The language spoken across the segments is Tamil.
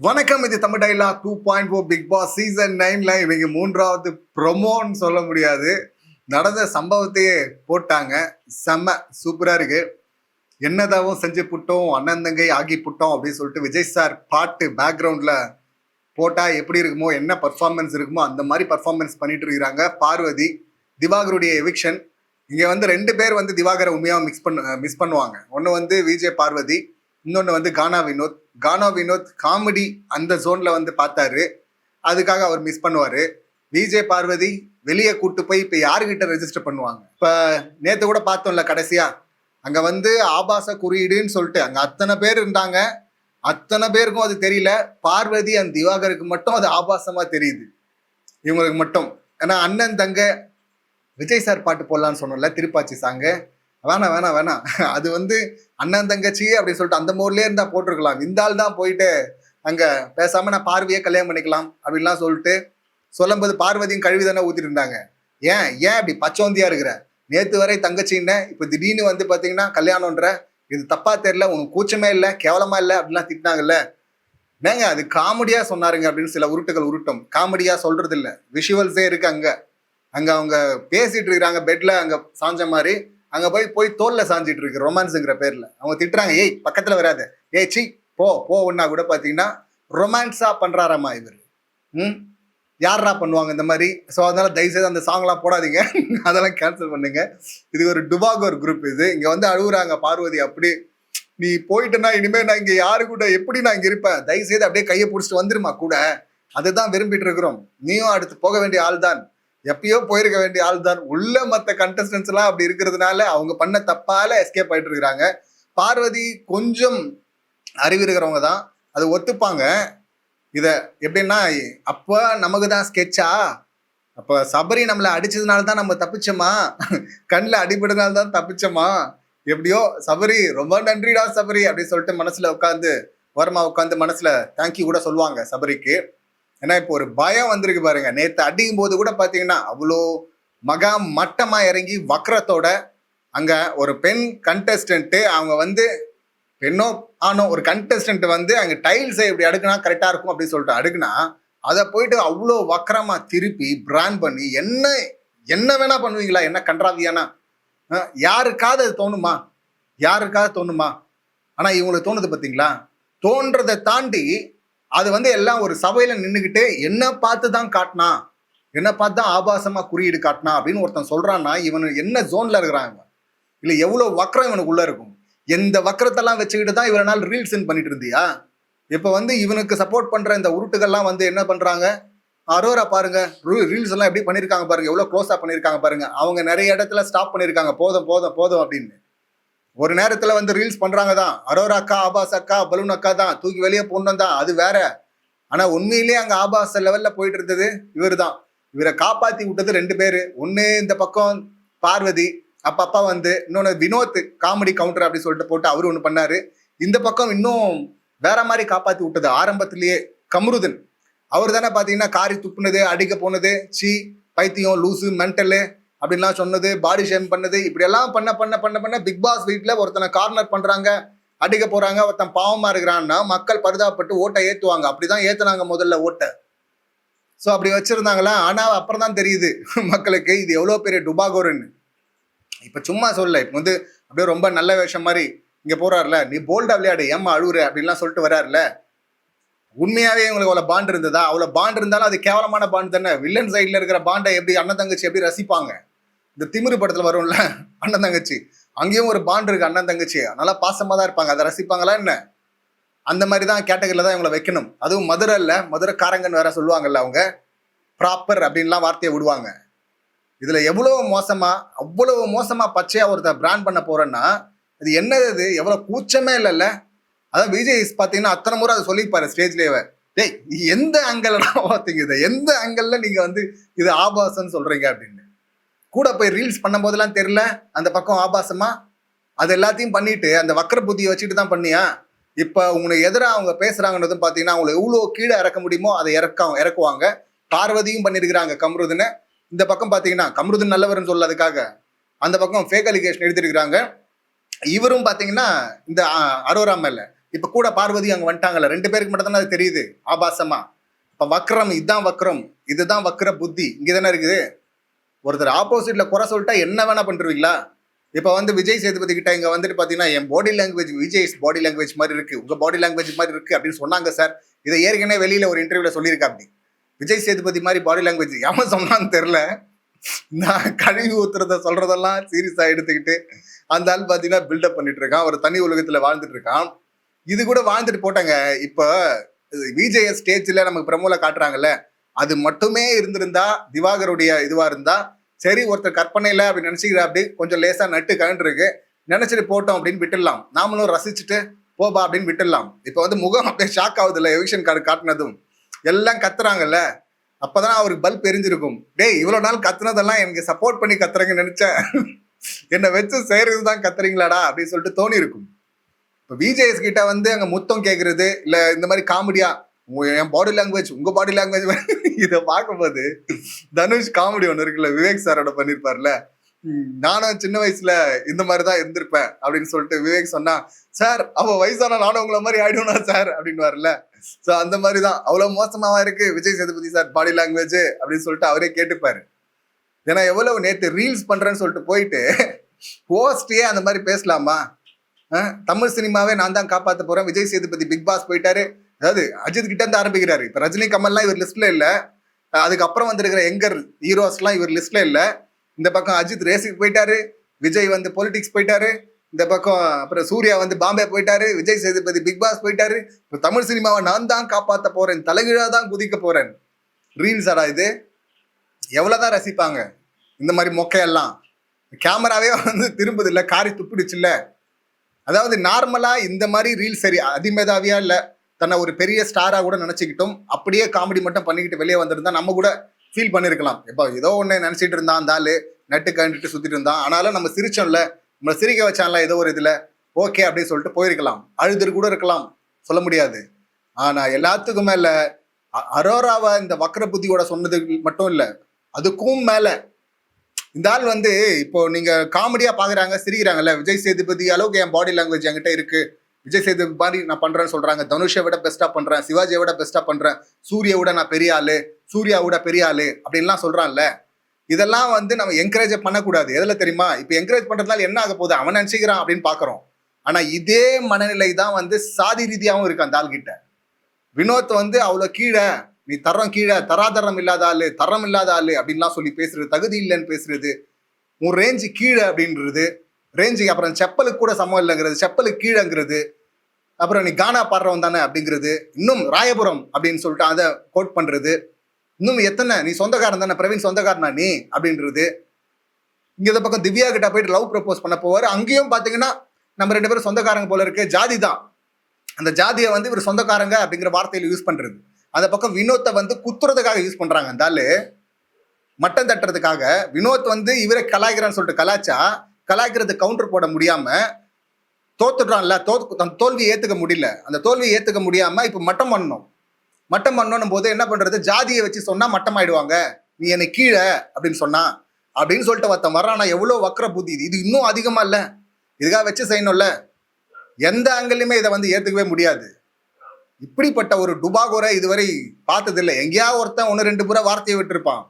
வணக்கம், இது Tamil dialogue 2.0 Bigg Boss season 9ல இவங்க மூன்றாவது ப்ரொமோன்னு சொல்ல முடியாது. நடந்த சம்பவத்தையே போட்டாங்க. செம்ம சூப்பரா இருக்கு. என்னதாவும் செஞ்சு புட்டோம், அண்ணன் தங்கை ஆகி புட்டோம் அப்படின்னு சொல்லிட்டு விஜய் சார் பாட்டு பேக்ரவுண்ட்ல போட்டா எப்படி இருக்குமோ, என்ன பர்ஃபார்மன்ஸ் இருக்குமோ அந்த மாதிரி பர்ஃபார்மன்ஸ் பண்ணிட்டு இருக்கிறாங்க. பார்வதி திவாகருடைய எவிக்ஷன். இங்க வந்து 2 பேர் வந்து திவாகரை உண்மையாக மிஸ் பண்ணுவாங்க. ஒன்று வந்து விஜய் பார்வதி, இன்னொன்று வந்து கானா வினோத் காமெடி அந்த ஜோன்ல வந்து பார்த்தாரு, அதுக்காக அவர் மிஸ் பண்ணுவாரு. விஜய் பார்வதி வெளியே கூட்டு போய் இப்ப யாருகிட்ட ரெஜிஸ்டர் பண்ணுவாங்க? இப்ப நேத்து கூட பார்த்தோம்ல, கடைசியா அங்க வந்து ஆபாச குறியீடுன்னு சொல்லிட்டு அங்க அத்தனை பேர் இருந்தாங்க. அத்தனை பேருக்கும் அது தெரியல. பார்வதி அந்த திவாகருக்கு மட்டும் அது ஆபாசமா தெரியுது, இவங்களுக்கு மட்டும். ஏன்னா அண்ணன் தங்க விஜய் சார் பாட்டு போடலான்னு சொன்னோம்ல, திருப்பாச்சி சாங்கு. வேணாம் வேணாம் வேணாம், அது வந்து அண்ணன் தங்கச்சி அப்படின்னு சொல்லிட்டு அந்த மோர்லயே இருந்தா போட்டிருக்கலாம். இந்த ஆள் தான் போயிட்டு அங்க பேசாம நான் பார்வையே கல்யாணம் பண்ணிக்கலாம் அப்படின்லாம் சொல்லிட்டு சொல்லும்போது பார்வதியும் கழுவி தானே ஊத்திட்டு இருந்தாங்க. ஏன் அப்படி பச்சோந்தியா இருக்கிற? நேத்து வரை தங்கச்சின்னு இப்ப திடீர்னு வந்து பாத்தீங்கன்னா கல்யாணம்ன்ற, இது தப்பா தெரியல, உனக்கு கூச்சமே இல்லை, கேவலமா இல்லை அப்படின்லாம் திட்டினாங்கல்ல. ஏங்க அது காமெடியா சொன்னாருங்க அப்படின்னு சில உருட்டும். காமெடியா சொல்றது இல்லை, விஷுவல்ஸே இருக்கு. அங்க அவங்க பேசிட்டு இருக்கிறாங்க பெட்ல, அங்க சாஞ்ச மாதிரி. அங்க போய் தோல்ல சாஞ்சிட்டு இருக்கு ரொமான்ஸுங்கிற பேர்ல. அவங்க திட்டுறாங்க, ஏய் பக்கத்துல வராது, ஏய் சி போ ஒன்னா கூட பாத்தீங்கன்னா ரொமான்ஸா பண்றாராமா இவர். யாரா பண்ணுவாங்க இந்த மாதிரி? ஸோ அதனால தயவுசெய்து அந்த சாங்லாம் போடாதீங்க, அதெல்லாம் கேன்சல் பண்ணுங்க. இது ஒரு டுபாகோர் குரூப். இது இங்க வந்து அழுகுறாங்க பார்வதி. அப்படி நீ போயிட்டேன்னா இனிமே நான் இங்க யாரு கூட எப்படி நான் இங்க இருப்பேன், தயவுசெய்து அப்படியே கையை பிடிச்சிட்டு வந்துருமா கூட. அதுதான் விரும்பிட்டு இருக்கிறோம். நீயும் அடுத்து போக வேண்டிய ஆள் தான், எப்பயோ போயிருக்க வேண்டிய ஆள் தான். உள்ள மற்ற கண்டஸ்டன்ஸ் எல்லாம் அப்படி இருக்கிறதுனால அவங்க பண்ண தப்பால எஸ்கேப் ஆயிட்டு இருக்கிறாங்க. பார்வதி கொஞ்சம் அறிவு இருக்கிறவங்க தான், அது ஒத்துப்பாங்க. இத எப்படின்னா, அப்ப நமக்கு தான் ஸ்கெட்சா, அப்ப சபரி நம்மளை அடிச்சதுனால தான் நம்ம தப்பிச்சோமா, கண்ணில் அடிபடுறதுனால தான் தப்பிச்சோமா, எப்படியோ சபரி ரொம்ப நன்றிடா சபரி அப்படின்னு சொல்லிட்டு மனசுல உட்காந்து ஓரமா உட்காந்து மனசுல தேங்க்யூ கூட சொல்லுவாங்க சபரிக்கு. ஏன்னா இப்போ ஒரு பயம் வந்திருக்கு பாருங்க. நேற்று அடிக்கும் போது கூட பாத்தீங்கன்னா அவ்வளோ மகா மட்டமா இறங்கி வக்ரத்தோட அங்க ஒரு பெண் கண்டஸ்டன்ட், அவங்க வந்து பெண்ணோ ஆனோ ஒரு கண்டஸ்டன்ட் வந்து அங்க டைல்ஸை இப்படி அடுக்குனா கரெக்டா இருக்கும் அப்படின்னு சொல்லிட்டு அடுக்குனா, அதை போயிட்டு அவ்வளோ வக்கரமா திருப்பி பிராண்ட் பண்ணி என்ன வேணா பண்ணுவீங்களா? என்ன கன்றாவியானா? யாருக்காவது அது தோணுமா? ஆனா இவங்களுக்கு தோணுது பார்த்தீங்களா? தோன்றதை தாண்டி அது வந்து எல்லாம் ஒரு சபையில நின்றுக்கிட்டு என்ன பார்த்து தான் காட்டினா, என்ன பார்த்து தான் ஆபாசமா குறியீடு காட்டினா அப்படின்னு ஒருத்தன் சொல்றான்னா, இவனு என்ன ஜோன்ல இருக்கிறான்? இல்லை எவ்வளவு வக்கரம் இவனுக்குள்ள இருக்கும்? எந்த வக்கரத்தெல்லாம் வச்சுக்கிட்டு தான் இவரை நாள் ரீல்ஸ் பண்ணிட்டு இருந்தியா? இப்ப வந்து இவனுக்கு சப்போர்ட் பண்ற இந்த உருட்டுகள்லாம் வந்து என்ன பண்றாங்க? அரோரா பாருங்க, ரீல்ஸ் எல்லாம் எப்படி பண்ணிருக்காங்க பாருங்க, எவ்வளவு க்ளோஸா பண்ணிருக்காங்க பாருங்க. அவங்க நிறைய இடத்துல ஸ்டாப் பண்ணிருக்காங்க, போதும் அப்படின்னு. ஒரு நேரத்துல வந்து ரீல்ஸ் பண்றாங்க தான், அரோரா அக்கா, ஆபாஸ் அக்கா, பலூன் அக்கா தான், தூக்கி வெளியே போடணும் தான், அது வேற. ஆனா உண்மையிலேயே அங்க ஆபாச லெவல்ல போயிட்டு இருந்தது இவர் தான். இவரை காப்பாத்தி விட்டது 2 பேரு. ஒண்ணு இந்த பக்கம் பார்வதி, அப்பா வந்து இன்னொன்னு வினோத் காமெடி கவுண்டர் அப்படின்னு சொல்லிட்டு போட்டு அவரு ஒண்ணு பண்ணாரு. இந்த பக்கம் இன்னும் வேற மாதிரி காப்பாத்தி விட்டது ஆரம்பத்திலேயே கமருதன். அவர் தானே பாத்தீங்கன்னா காரி துப்புனது, அடிக்க போனது, சி பைத்தியம், லூசு, மென்டலு அப்படின்லாம் சொன்னது, பாடி ஷேம் பண்ணது, இப்படி எல்லாம் பண்ண பிக் பாஸ் வீட்ல ஒருத்தனை கார்னர் பண்றாங்க, அடிக்க போறாங்க. ஒருத்தன் பாவமா இருக்கிறான்னா மக்கள் பரிதாபப்பட்டு ஓட்டை ஏத்துவாங்க. அப்படிதான் ஏத்துனாங்க முதல்ல ஓட்டை. ஸோ அப்படி வச்சிருந்தாங்களா. ஆனா அப்புறம் தான் தெரியுது மக்களுக்கு இது எவ்வளவு பெரிய டுபாகோருன்னு. இப்ப சும்மா சொல்ல, இப்ப வந்து அப்படியே ரொம்ப நல்ல வேஷம் மாதிரி இங்க போறாருல, நீ போல்டா விளையாடு, ஏமா அழுவுற அப்படின்லாம் சொல்லிட்டு வர்றாருல. உண்மையாவே உங்களுக்கு அவ்வளவு பாண்ட் இருந்ததா? அவ்வளவு பாண்ட் இருந்தாலும் அது கேவலமான பாண்ட் தானே. வில்லன் சைட்ல இருக்கிற பாண்டை எப்படி அண்ணன் தங்கச்சி எப்படி ரசிப்பாங்க? இந்த திமிரு படத்துல வரும்ல அண்ணன் தங்கச்சி, அங்கேயும் ஒரு பாண்ட் இருக்கு அண்ணன் தங்கச்சி, நல்லா பாசமா தான் இருப்பாங்க, அதை ரசிப்பாங்களா என்ன? அந்த மாதிரி தான் கேட்டகரியில தான் இவங்களை வைக்கணும். அதுவும் மதுரை இல்ல, மதுரைக்காரங்கன்னு வேற சொல்லுவாங்கல்ல, அவங்க ப்ராப்பர் அப்படின்லாம் வார்த்தையை விடுவாங்க. இதுல அவ்வளவு மோசமா பச்சையா ஒருத்தர் பிராண்ட் பண்ண போறேன்னா இது என்னது? இது எவ்வளவு கூச்சமே இல்லைல்ல. அதான் விஜய் பாத்தீங்கன்னா அத்தனை முறை அதை சொல்லிப்பாரு ஸ்டேஜ்லேயே, டேய் எந்த ஆங்கிள் பார்த்தீங்க, இதை எந்த ஆங்கிள் நீங்க வந்து இது ஆபாசம்னு சொல்றீங்க அப்படின்னு. கூட போய் ரீல்ஸ் பண்ணும் போதெல்லாம் தெரியல அந்த பக்கம் ஆபாசமா அது எல்லாத்தையும் பண்ணிட்டு அந்த வக்கர புத்தியை வச்சுட்டு தான் பண்ணியா? இப்ப உங்களுக்கு எதிராக அவங்க பேசுறாங்கன்றதும் பாத்தீங்கன்னா அவங்களை எவ்வளவு கீழே இறக்க முடியுமோ அதை இறக்குவாங்க. பார்வதியும் பண்ணிருக்கிறாங்க கம்ருதுன்னு. இந்த பக்கம் பாத்தீங்கன்னா கம்ருதன் நல்லவர்னு சொல்லாதுக்காக அந்த பக்கம் ஃபேக் அலிகேஷன் எடுத்திருக்கிறாங்க. இவரும் பாத்தீங்கன்னா இந்த அரோரா மேல இப்ப கூட பார்வதி அங்க வந்துட்டாங்கல்ல, 2 பேருக்கு மட்டும் தானே அது தெரியுது ஆபாசமா. இப்ப வக்ரம், இதுதான் வக்ரம், இதுதான் வக்ர புத்தி இங்க தானே இருக்குது. ஒருத்தர் ஆப்போசிட்ல குறை சொல்லிட்டா என்ன வேணா பண்ணிருவீங்களா? இப்ப வந்து விஜய் சேதுபதி கிட்ட இங்க வந்துட்டு பாத்தீங்கன்னா, என் body language Vijay body language மாதிரி இருக்கு, உங்க பாடி லாங்குவேஜ் மாதிரி இருக்கு அப்படின்னு சொன்னாங்க சார். இதை ஏற்கனவே வெளியில ஒரு இன்டர்வியூல சொல்லியிருக்கா. அப்படி விஜய் சேதுபதி மாதிரி பாடி லாங்குவேஜ் எவன் சொன்னான்னு தெரியல. நான் கழுவி ஊத்துறத சொல்றதெல்லாம் சீரியஸா எடுத்துக்கிட்டு அந்த ஆள் பாத்தீங்கன்னா பில்டப் பண்ணிட்டு இருக்கான். ஒரு தனி உலகத்துல வாழ்ந்துட்டு இருக்கான். இது கூட வாழ்ந்துட்டு போட்டாங்க. இப்ப விஜய் ஸ்டேஜ்ல நமக்கு பிரமோல காட்டுறாங்கல்ல, அது மட்டுமே இருந்திருந்தா, திவாகருடைய இதுவா இருந்தா சரி, ஒருத்தர் கற்பனையில அப்படி நினைச்சுக்கிற, அப்படி கொஞ்சம் லேசா நட்டு கண்டு இருக்கு, நினைச்சிட்டு போட்டோம் அப்படின்னு விட்டுடலாம். நாமளும் ரசிச்சுட்டு போபா அப்படின்னு விட்டுடலாம். இப்ப வந்து முகம் அப்படியே ஷாக் ஆகுது இல்ல, எவிக்ஷன் கார்டு காட்டினதும் எல்லாம் கத்துறாங்கல்ல, அப்பதான் அவருக்கு பல்ப் எரிஞ்சிருக்கும். டேய், இவ்வளவு நாள் கத்துனதெல்லாம் எனக்கு சப்போர்ட் பண்ணி கத்துறேங்கன்னு நினைச்சேன், என்னை வச்சு செய்யறதுதான் கத்துறீங்களாடா அப்படின்னு சொல்லிட்டு தோணி இருக்கும். இப்ப விஜேஎஸ் கிட்ட வந்து அங்க முத்தம் கேட்கறது இல்ல, இந்த மாதிரி காமெடியா என் பாடி லாங்குவேஜ் உங்க பாடி லாங்குவேஜ் இதை பார்க்கும்போது தனுஷ் காமெடி ஒண்ணு இருக்குல்ல, விவேக் சாரோட பண்ணிருப்பார்ல, நானும் சின்ன வயசுல இந்த மாதிரிதான் இருந்திருப்பேன் அப்படின்னு சொல்லிட்டு விவேக் சொன்னா, சார் அவ வயசான நானும் உங்களை மாதிரி ஆயிடும்னா சார் அப்படின்னு வரல. சோ அந்த மாதிரிதான், அவ்வளவு மோசமாவா இருக்கு Vijay Sethupathi sir body language அப்படின்னு சொல்லிட்டு அவரே கேட்டுப்பாரு. ஏன்னா எவ்வளவு நேத்து ரீல்ஸ் பண்றேன்னு சொல்லிட்டு போயிட்டு போஸ்டே அந்த மாதிரி பேசலாமா? தமிழ் சினிமாவே நான் தான் காப்பாற்ற போறேன், விஜய் சேதுபதி பிக் பாஸ் போயிட்டாரு, அதாவது அஜித் கிட்ட இருந்து ஆரம்பிக்கிறாரு. இப்ப ரஜினி கமல்லாம் இவர் லிஸ்ட்ல இல்ல, அதுக்கப்புறம் வந்திருக்கிற எங்கர் ஹீரோஸ் எல்லாம் இவர் லிஸ்ட்ல இல்ல. இந்த பக்கம் அஜித் ரேஸுக்கு போயிட்டாரு, விஜய் வந்து பொலிட்டிக்ஸ் போயிட்டாரு, இந்த பக்கம் அப்புறம் சூர்யா வந்து பாம்பே போயிட்டாரு, விஜய் சேதுபதி பிக் பாஸ் போயிட்டாரு. இப்போ தமிழ் சினிமாவை நான் தான் காப்பாற்ற போறேன், தலைகீழா தான் குதிக்க போறேன். ரீல்ஸ் ஆடா இது? எவ்வளவுதான் ரசிப்பாங்க இந்த மாதிரி மொக்கையெல்லாம்? கேமராவே வந்து திரும்புது இல்ல, காரி துப்பிடுச்சு இல்ல. அதாவது நார்மலா இந்த மாதிரி ரீல்ஸ் சரி அதிமேதாவியா இல்ல, தன்னை ஒரு பெரிய ஸ்டாரா கூட நினைச்சுக்கிட்டும் அப்படியே காமெடி மட்டும் பண்ணிக்கிட்டு வெளியே வந்திருந்தா நம்ம கூட ஃபீல் பண்ணிருக்கலாம். இப்போ ஏதோ ஒண்ணு நினைச்சிட்டு இருந்தான் அந்த ஆளு, நட்டு கண்டுட்டு சுத்திட்டு இருந்தான், ஆனாலும் நம்ம சிரிச்சோம்ல, நம்மளை சிரிக்க வச்சான்ல ஏதோ ஒரு இதுல, ஓகே அப்படின்னு சொல்லிட்டு போயிருக்கலாம், அழுது கூட இருக்கலாம், சொல்ல முடியாது. ஆனா எல்லாத்துக்கும் மேல அரோராவை இந்த வக்ர புத்தியோட சொன்னது மட்டும் இல்ல, அதுக்கும் மேல இந்த ஆள் வந்து இப்போ நீங்க காமெடியா பாக்குறாங்க சிரிக்கிறாங்கல்ல, விஜய் சேதுபதி அளவுக்கு என் பாடி லாங்குவேஜ் என்கிட்ட இருக்கு, விஜய் சேதுபதி மாதிரி நான் பண்றேன்னு சொல்றாங்க, தனுஷை விட பெஸ்டா பண்றேன், சிவாஜியை விட பெஸ்டா பண்றேன், சூர்யா விட நான் பெரிய ஆளு, சூர்யா விட பெரிய ஆளு அப்படின்லாம் சொல்றான்ல. இதெல்லாம் வந்து நம்ம என்கரேஜ் பண்ணக்கூடாது. எதுல தெரியுமா? இப்ப என்கரேஜ் பண்றதுனால என்ன ஆக போகுது, அவன் நினைச்சுக்கிறான் அப்படின்னு பாக்குறோம். ஆனா இதே மனநிலை தான் வந்து சாதி ரீதியாவும் இருக்கு அந்த ஆள் கிட்ட. வினோத் வந்து அவ்வளவு கீழே, நீ தரம் கீழே, தராதரம் இல்லாத ஆளு, தரம் இல்லாத ஆளு அப்படின்லாம் சொல்லி பேசுறது, தகுதி இல்லைன்னு பேசுறது, உன் ரேஞ்சு கீழே அப்படின்றது, ரேஞ்சுக்கு அப்புறம் செப்பலுக்கு கூட சமம் இல்லைங்கிறது, செப்பலுக்கு கீழேங்கிறது, அப்புறம் நீ கானா பாடுறவன் தானே அப்படிங்கிறது, இன்னும் ராயபுரம் அப்படின்னு சொல்லிட்டு அதை கோட் பண்றது, இன்னும் எத்தனை நீ சொந்தக்காரன் தானே, பிரவீன் சொந்தக்காரனா நீ அப்படின்றது. இங்க இந்த பக்கம் திவ்யா கிட்ட போயிட்டு லவ் ப்ரப்போஸ் பண்ண போவாரு, அங்கேயும் பாத்தீங்கன்னா நம்ம 2 பேரும் சொந்தக்காரங்க போல இருக்கு, ஜாதி தான், அந்த ஜாதியை வந்து இவர் சொந்தக்காரங்க அப்படிங்கிற வார்த்தையில யூஸ் பண்றது. அந்த பக்கம் வினோத்தை வந்து குத்துறதுக்காக யூஸ் பண்றாங்க. அந்த ஆளு மட்டம் தட்டுறதுக்காக வினோத் வந்து இவரை கலாய்க்கிறான்னு சொல்லிட்டு கலாச்சா, கலாய்க்கிறது கவுண்டர் போட முடியாம தோத்துடுறான்ல, தோல்வியை ஏத்துக்க முடியல, அந்த தோல்வியை ஏத்துக்க முடியாம இப்ப மட்டம் பண்ணணும். மட்டம் பண்ணணும் போது என்ன பண்றது, ஜாதியை வச்சு சொன்னா மட்டம் ஆயிடுவாங்க, நீ என்னை கீழே அப்படின்னு சொன்னா அப்படின்னு சொல்லிட்டு ஒருத்தன் வர்றானா, எவ்வளவு வக்ர புத்தி இது இன்னும் அதிகமா இல்ல, இதுக்காக வச்சு செய்யணும்ல. எந்த ஆங்கிலுமே இதை வந்து ஏத்துக்கவே முடியாது. இப்படிப்பட்ட ஒரு டுபாகோரை இதுவரை பார்த்ததில்லை. எங்கேயாவது ஒருத்தன் 1-2 முறை வார்த்தையை விட்டுருப்பான்,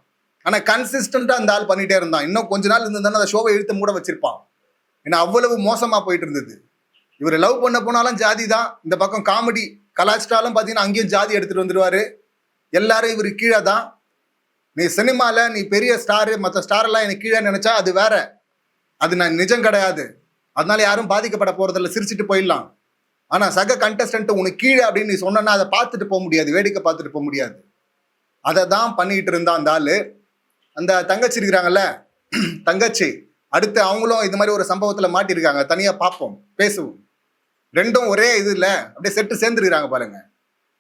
ஆனா கன்சிஸ்டண்டா அந்த ஆள் பண்ணிட்டே இருந்தான். இன்னும் கொஞ்ச நாள் இருந்ததுன்னா அந்த ஷோவை இழுத்து மூட வச்சிருப்பான். ஏன்னா அவ்வளவு மோசமா போயிட்டு இருந்தது. இவர் லவ் பண்ண போனாலும் ஜாதி தான், இந்த பக்கம் காமெடி கலாச்சிட்டாலும் பாத்தீங்கன்னா அங்கேயும் ஜாதி எடுத்துட்டு வந்துருவாரு. எல்லாரும் இவரு கீழே தான். நீ சினிமால நீ பெரிய ஸ்டாரு, மற்ற ஸ்டார் எல்லாம் எனக்கு கீழே நினைச்சா அது வேற, அது நான் நிஜம் கிடையாது, அதனால யாரும் பாதிக்கப்பட போறதில்ல, சிரிச்சுட்டு போயிடலாம். ஆனா சக கண்டஸ்டன்ட் உனக்கு கீழே அப்படின்னு நீ சொன்னா அதை பார்த்துட்டு போக முடியாது, வேடிக்கை பார்த்துட்டு போக முடியாது. அதை தான் பண்ணிட்டு இருந்தான் அந்த ஆளு. அந்த தங்கச்சி இருக்கிறாங்கல்ல, தங்கச்சி அடுத்து அவங்களும் இது மாதிரி ஒரு சம்பவத்துல மாட்டிருக்காங்க, தனியா பார்ப்போம் பேசுவோம். ரெண்டும் ஒரே இது இல்ல, அப்படியே செட்டு சேர்ந்துருக்காங்க பாருங்க.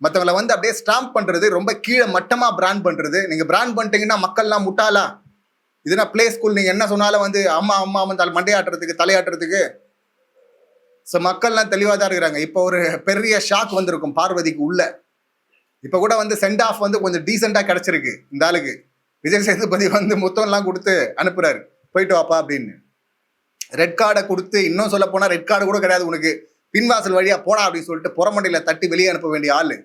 மற்றவங்களை வந்து அப்படியே ஸ்டாம்ப் பண்றது, ரொம்ப கீழே மட்டமா பிராண்ட் பண்றது. நீங்க பிராண்ட் பண்ணிட்டீங்கன்னா மக்கள்லாம் முட்டாளா? இதுனா பிளே ஸ்கூல், நீங்க என்ன சொன்னாலும் வந்து அம்மா அம்மா வந்து மண்டையாட்டுறதுக்கு தலையாட்டுறதுக்கு. ஸோ மக்கள்லாம் தெளிவாக தான் இருக்கிறாங்க. இப்போ ஒரு பெரிய ஷாக் வந்திருக்கும் பார்வதிக்கு உள்ள. இப்போ கூட வந்து சென்ட் ஆஃப் வந்து கொஞ்சம் டீசெண்டாக கிடைச்சிருக்கு இந்த ஆளுக்கு. விஜய் சேதுபதி வந்து முத்தம்லாம் கொடுத்து அனுப்புறாரு, போயிட்டு வாப்பா அப்படின்னு. ரெட் கார்டை கொடுத்து, இன்னும் சொல்ல போனா ரெட் கார்டு கூட கிடையாது உனக்கு, பின்வாசல் வழியா போடா அப்படின்னு சொல்லிட்டு புறமண்டையில தட்டி வெளியே அனுப்ப வேண்டிய ஆளு.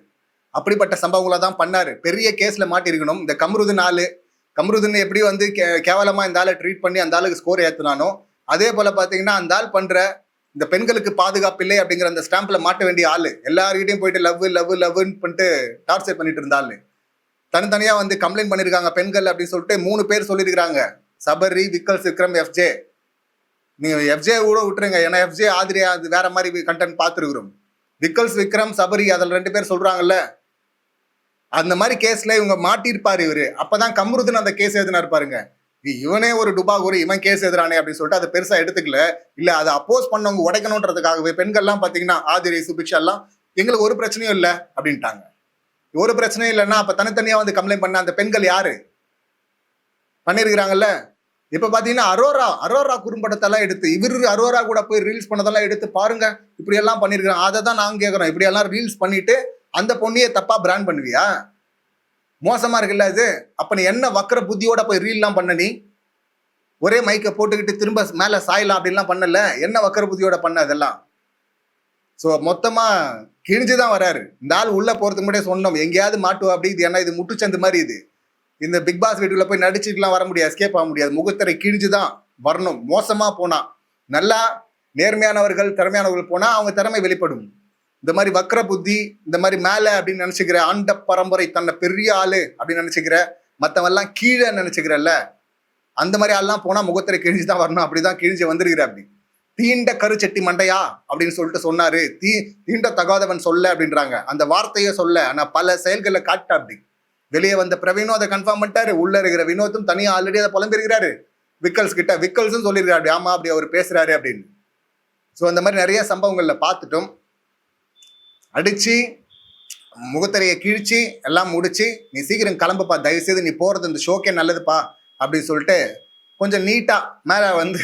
அப்படிப்பட்ட சம்பவங்களை தான் பண்ணாரு. பெரிய கேஸ்ல மாட்டிருக்கணும். இந்த கம்ருதீன் ஆளு, கம்ருதீன் எப்படி வந்து கேவலமா இந்த ஆளை ட்ரீட் பண்ணி அந்த ஆளுக்கு ஸ்கோர் ஏத்துனானோ, அதே போல பாத்தீங்கன்னா அந்த ஆள் பண்ற இந்த பெண்களுக்கு பாதுகாப்பு இல்லை அப்படிங்கிற அந்த ஸ்டாம்ப்ல மாட்ட வேண்டிய ஆளு, எல்லார்கிட்டையும் போயிட்டு லவ் லவ் லவ்னு பண்ணிட்டு டார்ச்சர் பண்ணிட்டு இருந்தாள். தனித்தனியா வந்து கம்ப்ளைண்ட் பண்ணிருக்காங்க பெண்கள் அப்படின்னு சொல்லிட்டு 3 பேர் சொல்லியிருக்காங்க. சபரி, விக்கல்ஸ், விக்ரம், எஃப்ஜே. நீங்க எஃப்ஜே கூட விட்டுருங்க, ஏன்னா எஃப்ஜே ஆதிரியா அது வேற மாதிரி கண்டென்ட் பார்த்துருக்கிறோம். விக்கல்ஸ், விக்ரம், சபரி அதில் 2 பேர் சொல்றாங்கல்ல, அந்த மாதிரி கேஸ்ல இவங்க மாட்டிருப்பாரு இவரு. அப்பதான் கம்ருதீன் அந்த கேஸ் எழுதினாரு பாருங்க. இவனே ஒரு டுபாகூர், இவன் கேஸ் எதிரானே அப்படின்னு சொல்லிட்டு அதை பெருசா எடுத்துக்கல. இல்ல அதை அப்போஸ் பண்ணவங்க உடைக்கணும்ன்றதுக்காகவே பெண்கள்லாம் பாத்தீங்கன்னா ஆதிரி, சுபிக்ஷா எல்லாம் எங்களுக்கு ஒரு பிரச்சனையும் இல்லை அப்படின்ட்டாங்க. ஒரு பிரச்சனையும் இல்லைன்னா அப்ப தனித்தனியா வந்து கம்ப்ளைண்ட் பண்ண அந்த பெண்கள் யாரு பண்ணிருக்கிறாங்கல்ல? இப்ப பாத்தீங்கன்னா அரோரா குறும்படத்தெல்லாம் எடுத்து இவரு அரோரா கூட போய் ரீல்ஸ் பண்ணதெல்லாம் எடுத்து பாருங்க, இப்படி எல்லாம் பண்ணிருக்கிறோம். அதை தான் நாங்க கேட்கறோம். இப்படி எல்லாம் ரீல்ஸ் பண்ணிட்டு அந்த பொண்ணையே தப்பா பிராண்ட் பண்ணுவியா? மோசமா இருக்குல்ல இது. அப்ப நீ என்ன வக்கர புத்தியோட போய் ரீல் எல்லாம் பண்ண? நீ ஒரே மைக்க போட்டுக்கிட்டு திரும்ப மேல சாயலாம் அப்படின்லாம் பண்ணல. என்ன வக்கர புத்தியோட பண்ண அதெல்லாம்? ஸோ மொத்தமா கிழிஞ்சுதான் வராரு இந்த ஆள். உள்ள போறதுக்கு முன்னாடியே சொன்னோம், எங்கேயாவது மாட்டுவா அப்படி. இது ஏன்னா இது முட்டுச்சந்து மாதிரி. இது இந்த பிக் பாஸ் வீட்டுக்குள்ள போய் நடிச்சுட்டுலாம் வர முடியாது, எஸ்கேப் ஆக முடியாது. முகத்திரை கிழிஞ்சுதான் வரணும். மோசமா போனா, நல்லா நேர்மையானவர்கள் திறமையானவர்கள் போனா அவங்க திறமை வெளிப்படும். இந்த மாதிரி வக்கர புத்தி, இந்த மாதிரி மேல அப்படின்னு நினைச்சுக்கிற, ஆண்ட பரம்பரை தன்னை பெரிய ஆளு அப்படின்னு நினைச்சுக்கிற, மத்தவெல்லாம் கீழே நினைச்சுக்கிறல்ல, அந்த மாதிரி ஆள்லாம் போனா முகத்திரை கிழிஞ்சுதான் வரணும். அப்படிதான் கிழிஞ்சு வந்திருக்கிற. அப்படி தீண்ட கருச்செட்டி மண்டையா அப்படின்னு சொல்லிட்டு சொன்னாரு. தீண்ட தகாதவன் சொல்ல அப்படின்றாங்க. அந்த வார்த்தையை சொல்ல, ஆனா பல செயல்களை காட்ட. அப்படி வெளியே வந்த பிரவீனும் அதை கன்ஃபார்ம் பண்ணிட்டாரு. உள்ள இருக்கிற வினோத்தும் தனியா ஆல்ரெடி அதை புலம்பிருக்கிறாரு விக்கல்ஸ் கிட்ட. விக்கல்ஸும் சொல்லியிருக்காரு, ஆமா அப்படி அவர் பேசுறாரு அப்படின்னு. ஸோ அந்த மாதிரி நிறைய சம்பவங்கள்ல பார்த்துட்டோம். அடிச்சு முகத்திரையை கிழிச்சு எல்லாம் முடிச்சு, நீ சீக்கிரம் கிளம்புப்பா, தயவுசெய்து நீ போறது இந்த ஷோக்கே நல்லதுப்பா அப்படின்னு சொல்லிட்டு கொஞ்சம் நீட்டா மேல வந்து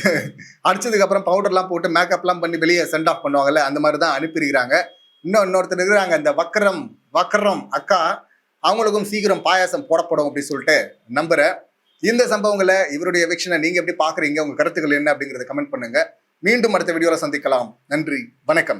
அடிச்சதுக்கு அப்புறம் பவுடர்லாம் போட்டு மேக்கப்லாம் பண்ணி வெளியே சென்ட் ஆஃப் பண்ணுவாங்கல்ல, அந்த மாதிரி தான் அனுப்பியிருக்கிறாங்க. இன்னொருத்தர் இருக்கிறாங்க, இந்த வக்கரம் அக்கா, அவங்களுக்கும் சீக்கிரம் பாயாசம் போடப்படும் அப்படின்னு சொல்லிட்டு நம்புறேன். இந்த சம்பவங்களை, இவருடைய எவிக்ஷனை நீங்க எப்படி பாக்குறீங்க? உங்க கருத்துக்கள் என்ன அப்படிங்கறத கமெண்ட் பண்ணுங்க. மீண்டும் அடுத்த வீடியோல சந்திக்கலாம். நன்றி, வணக்கம்.